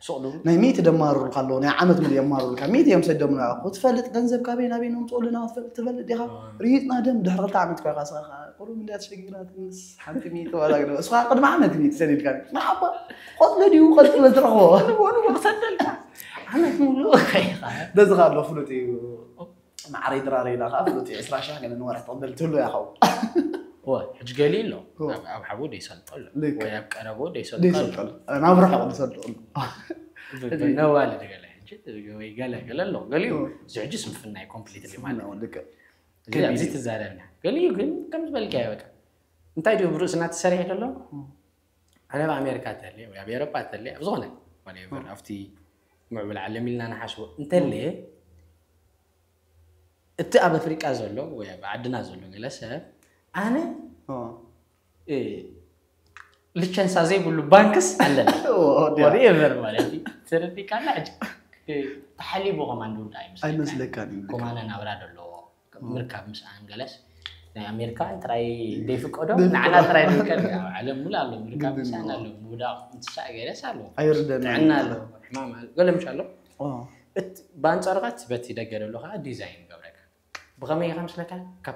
صعدوا ميت دمار قالوا نعم عمت من يمار الك ميت يوم سدوا من أخو تفلت جنزب كابينا بينهم طولنا تفلت ديها ريتنا دم دحرت عمت كاس قولوا من دات شقيرات الناس حنت ميت ولا كده بس قد ما عمت ميت سديد كان ما حبا قد لدي وقد تلترخوا وانا بصدق عمت مولو ده زغار له فلوتي مع ريد راري لا فلوتي اسرع شحن انه ورح تقبلت له يا خو هو حج قليل له ابو حبود يسلط له ويبقى انا بود يسلط له انا بروح اسلط له نوال قال له زعج اسم فناي كومبليتلي مال كده زيت الزعلان قال لي كم بالك يا بك انت ايدي بروسنا تسريح له انا بامريكا تلي ويا باوروبا تلي بزونه ولا يفرفتي معول علمي لنا نحشو انت اللي اتقى بافريقيا زلو ويا بعدنا زلو جلسه انا ليتشنسا زي بقول بانكس علنا وريفر مالتي تردي كان عجب تحليبو كمان دون تايمز اي مسلك كان كمان انا اوراد له مركب مش ان جلس امريكا تراي ديفقدو نعنا تراي كان علم ولا له مركب مش انا له مودا انتسا جلس له ايردنا عنا له حمام قال مش له بانصرغت بتي دغل له ديزاين قبلك بغمي خمس لك كب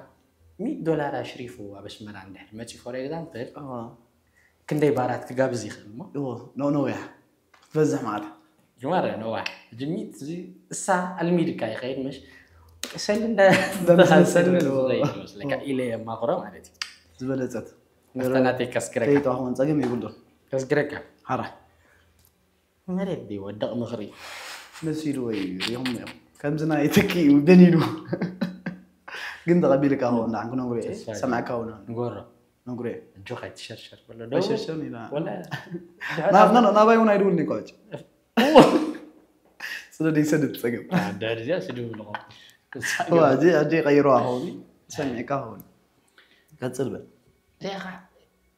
$100 اشريفو باش مر عند ماتي فور اكزامبل كندي بارات كغابز يخدمو نو يا فزح معنا جمره نو جميت زي الساعه الميديكا يخير مش سلم ده سلم لك الى ما قرا مالتي زبلت مستناتي كسكرك تيتو هون صقم يقول له كسكرك حرا مريت دي ودق مخري نسيرو يوم كم زنا يتكي ودنينو قند قبيلك هون عن كنا نقول سمعك هون نقول جو خيت شرشر ولا دو شرشرني لا ولا نا باي ونا يدون نيكوج سدي سدت سقم درجه سدو لو هو اجي غيروها هون سمعك هون قصل بل ديخا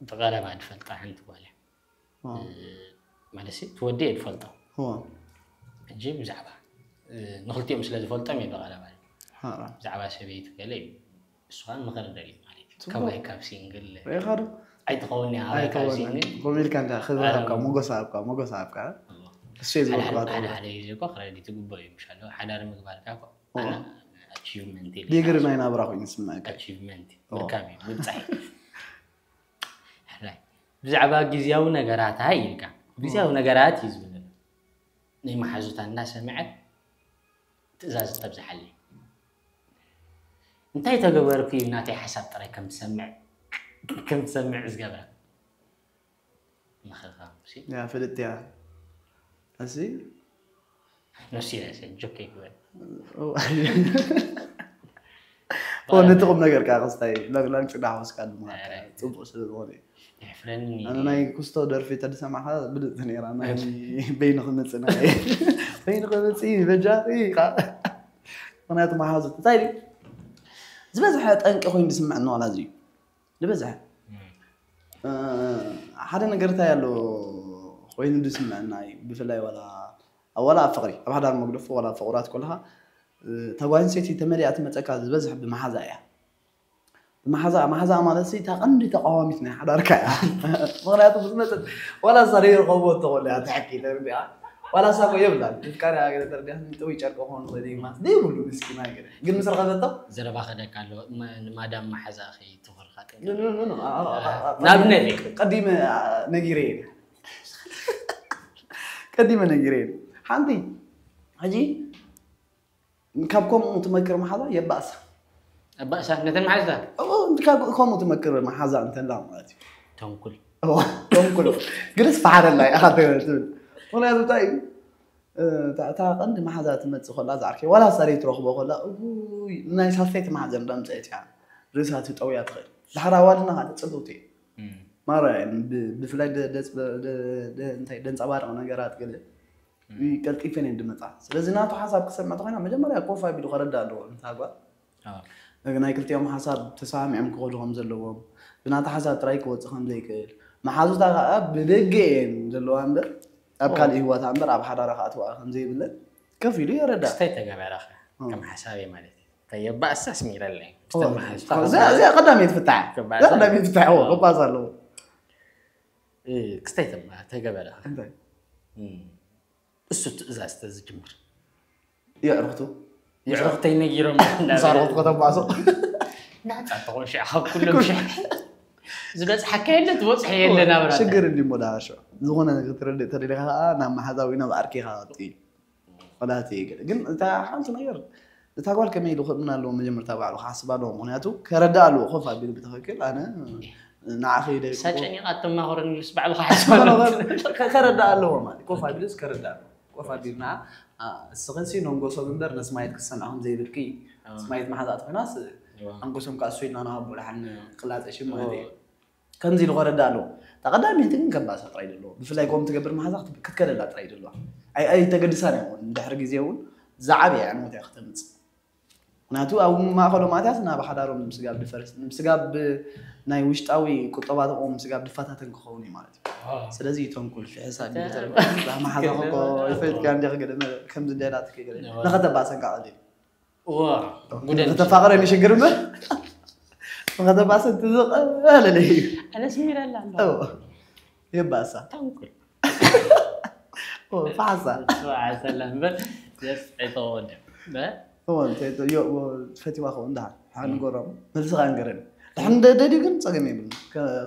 بغرا بعد فلطه انت ولا مالسي تودي الفلطه هو نجيب زعبه نخلتي مش لازم فلطه مي بغرا بعد زعبه سبيت قال لي السؤال مغرد لي كم هيك سينجل يا خالد اي تقولني هاي سينجل قومي كان تاخذها مو قصابك الشيء زي انا يجيك اخر اللي تقبل ان شاء الله حدا مقبل كاكو انا اتشيفمنت دي غير انا براكو نسمعك اتشيفمنت مركبي وصحي بزعبا غزياو نغرات هاي يلقى غزياو نغرات يزبل ني ما حزوت الناس سمعت تزاز تبزح لي انت يتغبر في ناتي حسب ترى كم تسمع زغبا ما خلها شي يا فلت يا اسي نسيت جوكي هو نتقم نغير كاغستاي لا نصدعوس كان ما صبو سلوني يحفرني أنا ناي كوستو درفي تدسمع هذا بدأت نيرا ناي بين خمسنا بين خمسين بجاري أنا يطمع هذا تايلي زبزح أنك أخوي نسمع إنه على زي زبزح حدا نقرتها يلو أخوي نسمع ناي بفلاي ولا فقري أبغى هذا المقلوف ولا فقرات كلها تقولين سيتي تمري أتمتك هذا زبزح بمحزايا محزا مالسي تقندي تقاومتنا حدا ركع مغنيات بسمت ولا صرير قوة تقول لها تحكي تربي ولا ساقو يبلع تذكرها كده تربي انتو يشاركوا هون صدي ما دي بقولوا مسكين هاي كده قل مسر غدتو زربا خدك قالوا ما دام محزا اخي تخر خاطر لا نابنلي قديمه نجيرين قديمه نجيرين حمدي حجي كابكم متمكر محزا يبأس بأسا نتن محزا كابكم متمكر محزا انت لا مالتي تنقل تنقل جلس فحر الله اخذ ولا هذا طيب قند محزا تمتص خلا زعركي ولا صريت رخبه خلا ناي سالفيت محزا دمصيت يعني رسات طويا تخيل لحراوالنا هذا تصدوتي مره بفلاي انتي دنصبار ነገራት ገለ ይቀልጥፈን እንደመጣ ስለዚህ ናቱ ሐሳብ ከሰማት ሆይና መጀመሪያ ኮፋ ቢሉ ቀረዳሉ እንታጓ ነገናይ ክልቲኦም ሐሳብ ተሳሚዕም ከሆዶም ዘለዎም ብናታ ሐሳብ ጥራይ ከወጽኸም ዘይክል መሓዙታ ብደገን ዘለዋ እንበር ኣብ ካል ህይወት እንበር ኣብ ሓዳራ ካትዋ ከም ዘይብለ ከፊሉ ይረዳ ስታይ ተገበራኸ ከም ሐሳብ ማለት طيب بأساس ميرلين زي قدام يتفتح قدام يتفتح هو قباص له ايه كستيت ما تقبلها السو تزاز تزجمر يعرفتي نجيرو صار وقت قباصو نعم تقول شيء حق كله شيء زبز حكينا توصح يلنا برا شجر اللي مداشو زغنا ترد تريها انا ما حذاوينا باركي خاطي ولا تيجي قل انت حالته نغير تقول كم يلو خدنا له مجمر تابعه حاسبه له مونياتو كردا له خوف ابي بتفكر انا نعخي ده ساجني قاتم ما هورن نسبع له حاسبه كردا له ما خوف ابي كردا خوف ابي نا السغنسي نونغوسو بندر نسمايت كسنعهم زي بالكي سمايت ما حدا ناس انغوسم كاسوينا انا بلحن قلاص ايش ما هدي كنزي الغردا له تقدامي انت كباسه طريد له بفلاي قوم تقبر ما حدا كتكللا طريد له اي تقدسانه دحر غزيون زعبي يعني متى يختمص ناتو او ما خلو ماتاس نا بحدارو مسغاب دفرس مسغاب ناي وشطاوي قطبات او مسغاب دفاتاتن كخوني مالتي سلازي تنقل في حساب يترب ما حدا خو يفيت كان دغ قدم كم زديرات كيغل نخدب باسن قاعدين واه غدن تفاقر يشجرمه نخدب باسن تزق لا لا انا سمير لا او يباسا تنقل او فاسا سلام بس يسعدون هو انت يو فتي واخو اندها حان نقرم ملسغ انقرن حن ددي كن صقمي بن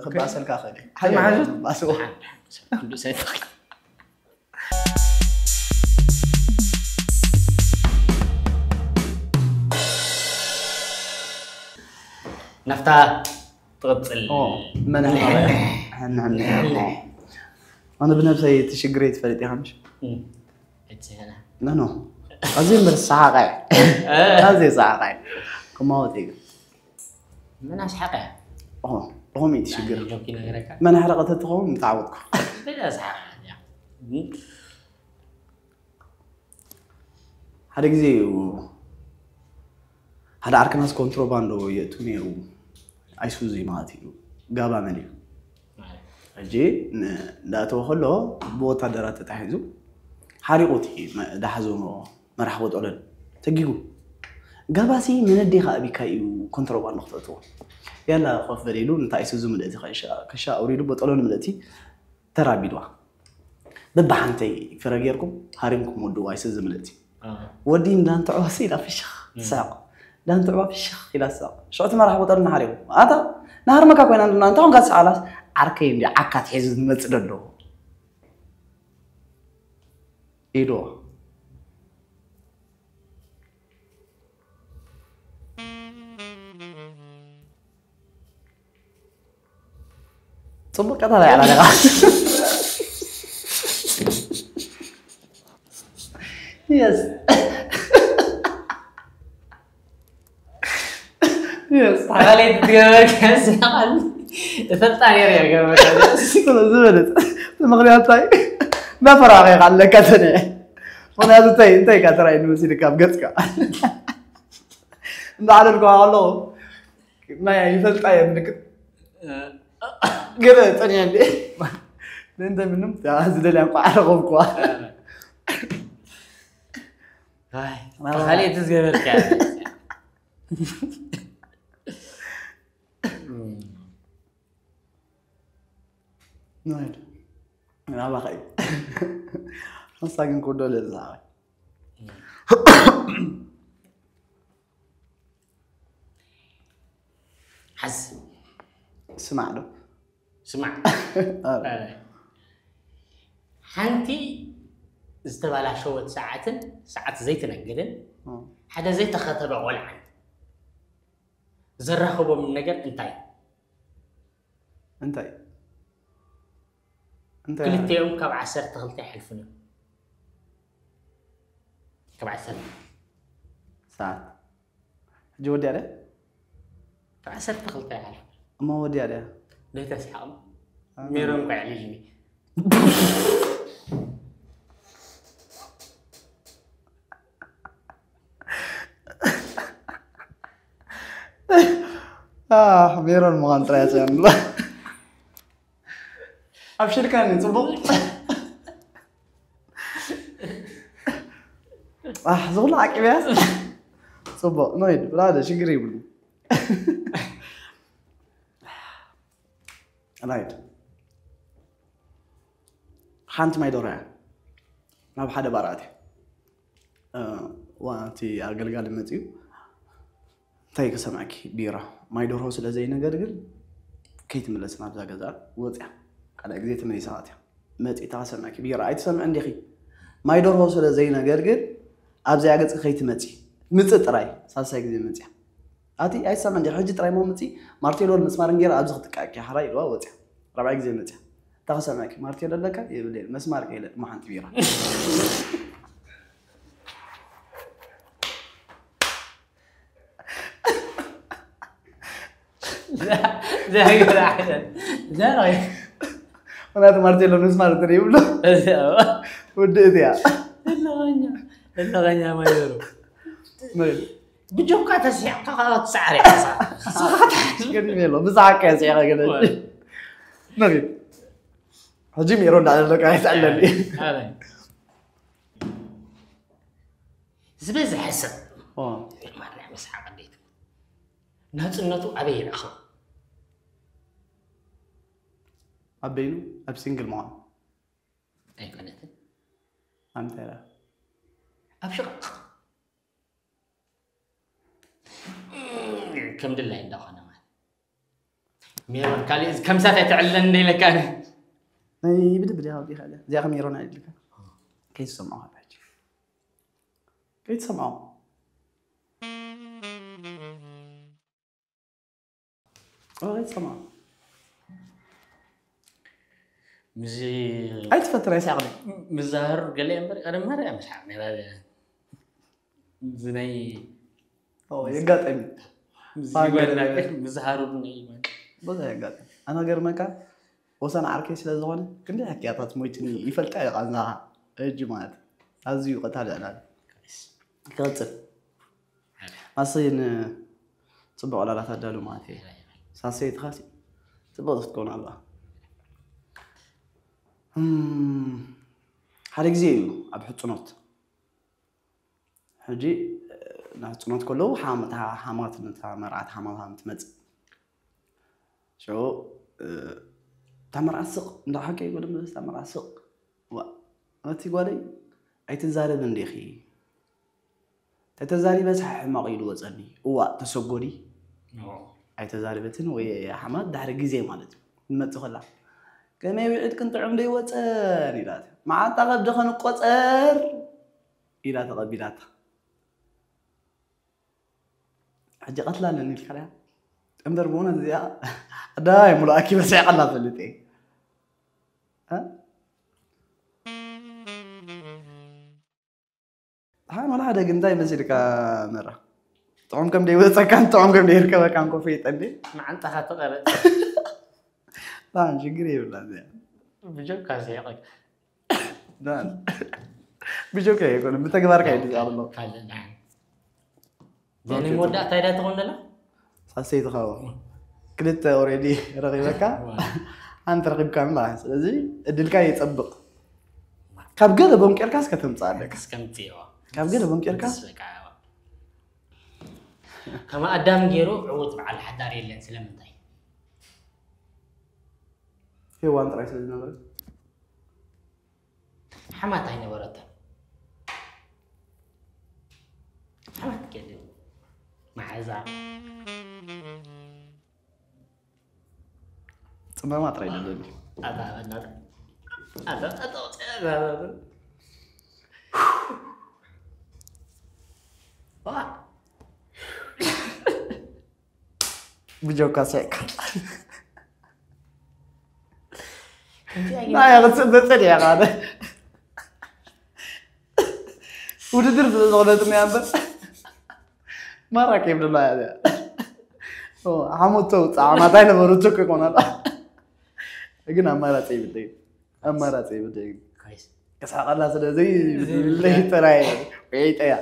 خباسل كاخدي حي معجز باسو كل سيد نفتا تغطل من انا بنفسي تشقريت فريدي همش لا نو أزين بالساقع هذه ساقع كم هو تيجي من أسحقه هم يتشجر جوكي نغرك من حلقة تقوم متعودكم بلا أسحق هذا جزء هذا أركناس كونتروباندو يتونيو أيسوزي ماتي جابا مليو أجي لا توخلو بوتا درات تحيزو حريقتي ده حزومه مرحبا تقولن تجيجو قباسي من الدخاء بكايو كنتروبان نقطته يلا خوف بريلو انت ايسوزو ملتي كشا اوريدو بطولون ملتي ترى بيدوا ببحنتي فرغيركم هارينكم ودو ايسوزو ملتي ودين دان تعوسي لا فشخ ساق دان تعوا فشخ الى ساق شوت مرحبا تقولن حريقو هذا نهار ما كاين عندنا انت هون قاص على عركين دي عكات حيز مصددو ايدو صبر كذا لا على يس يس علي تقول كاس فلطان يا جماعة زبدت المغريات تاي ما فراغي على كاتني وانا هذا تاي انت كاتراي نمسي كاب قصك نعرف قالوا ما يفلطاي منك قرأت أنا عندي لأنت منهم تعال زي لهم قارقهم كوا خليه تزقبر كذا نايل أنا بخاي أصلاً كودو للزاوية حس سمع له سمع حنتي استبالا شوت ساعات زي تنقدن حدا زي تخطر ولعن زرخبو من نجر انتي كل يوم كاب 10 تغلطي حلفنا كاب 10 ساعات جو ودي عليه كاب 10 تغلطي حلف ما ودي عليه ليه تسحب ميرون قاعدين ميرون مغانطرة يا سيدي أبشر كان يصبغ زغل عاكب يا صبغ نويد هذا شي قريب نويد حانت ما يدورها ما بحدا باراتي وانتي أقل متيو تايك سمعك بيرة ما يدور هوس لزي نقرقل كيت من الاسماء بزا قزا وطع على قزيت من ساعتها متي تاسمعك بيرة اي تسمع عندي خي ما يدور هوس لزي نقرقل ابزي قص خيت متي مصطراي ساساي قزي متي اتي اي تسمع عندي حج طراي مو متي مارتيلو المسمار نغير ابز خطقاكي حراي وا وطع ربع قزي متي تاسمعك مارتيلو لك يبل مسمار كيله ما حنت بيرة زي هيدا عشان زي رايك أنا مارتيلو نسمع تريبلو وديت يا إلا غنيا ما يدرو بجوكا تسيع قاعد سعري قديم يلو بزعك يا سيارة كده نبي هجيم يرد على لك عايز علني هذا زبز حسن ما نعمل سحاب ديت نهتنتو أبين أخو أبينو أب سينجل معن أي كانت أنت لا أبشق كم دلله عند أخونا مال ميرون كاليز كم ساعة تعلن لي لك أنا أي بدي هذه خالد زي أخي ميرون عيد لك كيف تسمعوا هذا كيف تسمعوا كيف تسمعوا مزي أي تفترة يا سعدي مزهر قال لي أنا ما رأي مش عارف هذا زني يقاطعني مزهر وني بس يقاطعني أنا غير مكان وصل عاركي سلا زوانه كل حكايات مويتني يفلت قازنا الجماعات أزيو قتال أنا كاتر أصين صبوا على لا تدلوا ما في ساسيت خاسي تبغى تكون الله حرق زيو أبحط نوت حجي نحط نوت كله حامات نتا مرعت حاماتها متمت شو تمر عسق لا حكي يقول بس تمر عسق ما تقولي أي تزارب من دخي تزاري بس ما قيلو وزني هو تسقوني أي تزاربتن ويا حماد ده حرق زي مالت ما تخلى كما يوعد كنت عمري وتر إلى مع تغب دخن قطر إلى تغبيلات حاجة قتلة لأن الكلام أمبر بونا زيا دايم ملاكي بس يقلنا في اللتين ها هاي ما لها دقن دايم مسيرك مرة طعم كم دي وصل كان طعم كم دي يركب كان كوفيت عندي ما أنت هتغرد لا شكري ولا زين بجوك كاسيقك لا بجوك يكون بتكبر كايد ان شاء الله قال نعم يعني مودا تايدا تقول لا ساسيت خاو كنت اوريدي رغيبك انت رغيب كامل ስለዚህ እድልካ ይጠብቅ ካብ ገለ ቦንቄርካስ ከተምጻለክ እስከምትይዋ ካብ ገለ ቦንቄርካስ كما أدام جيرو عود مع الحدار يلين سلمتاي في وان ترايس النمر حمات هاي نورتها حمات كده مع عزام ما ترايد دول هذا بجوكا سيك لا يا بتصدق يا غاده وددر زغلتني يا بس ما راكب له هذا حموتو طعماتاي نبرتك كونال ግን አማራጭ ይብደይ አማራጭ ይብደይ كويس ከሳቀላ ስለዚህ ለይተራይ ወይጠያ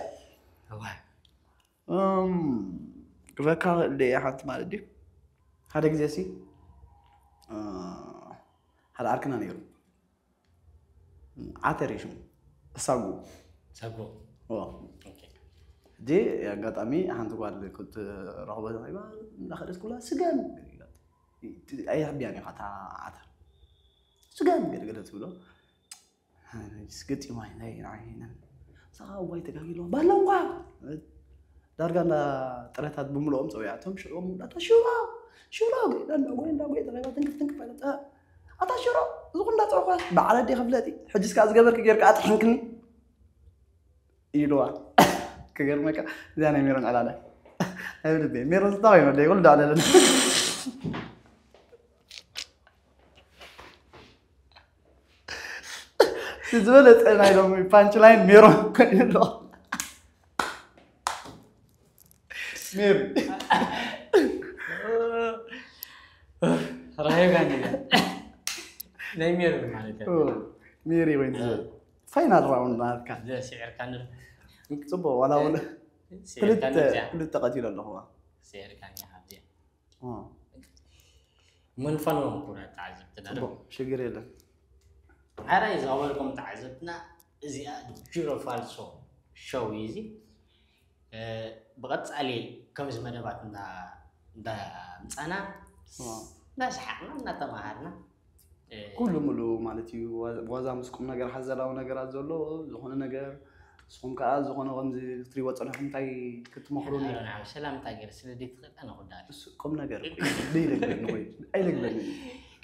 كذاك اللي حات مال دي هذا جزاسي هذا أركنا نيرو عتريشون ساقو اوكي دي يا قطامي هانتو قال كنت رغبة طيبة دخلت كلها سجن أي حبي يعني قطع عتر سجن قلت له سكت يوم عينا ساوي تقابلوا بالله دارجنا ترى بملؤهم سوياتهم شروم لا تشرو لا وين ترى تنكف على أتا شرو زغن لا تروح بعد دي خفلتي حجز كاز قبل كجير كات حنكني يلوا كجير مكا زين ميرون على لا هذا ميرون طاوي ما يقول ده على لنا زبلت أنا يوم بانش لاين ميرون كنيلو مير رهيب يعني لا مير معناته ميري وين زول فاينل راوند مالك ده سعر كان صبوا ولا سعر كان كلت قتيل اللي هو سعر كان يا حبيبي من فنون كنا تعذبت انا شقري له عرا اذا اولكم تعذبنا زي جيرو فالسو شو يزي بغت علي كم زمان بعدنا دا مصانا ناس حقنا نتماهرنا كل ملو مالتي وازا مسكم نجار حزلاو نجار ازولو زخونه نجار سكم كاز زخونه غمزي تري وصلهم تاي كتمخرون نعم سلام تاجر سلدي تخط انا خدال قم نجار ديلك بنوي ايلك بنوي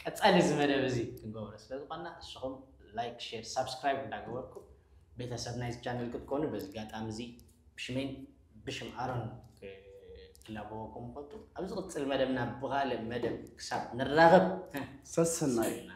كتصالي زمن بزي كنغورس لازقنا الشخم لايك شير سبسكرايب داغوركم بيتسب نايس channel كتكونوا بس قاطام زي بشمين بشم ارن كلابوكم فوتو ابز قصل مدبنا بغالب مدب كساب نراغب سسناي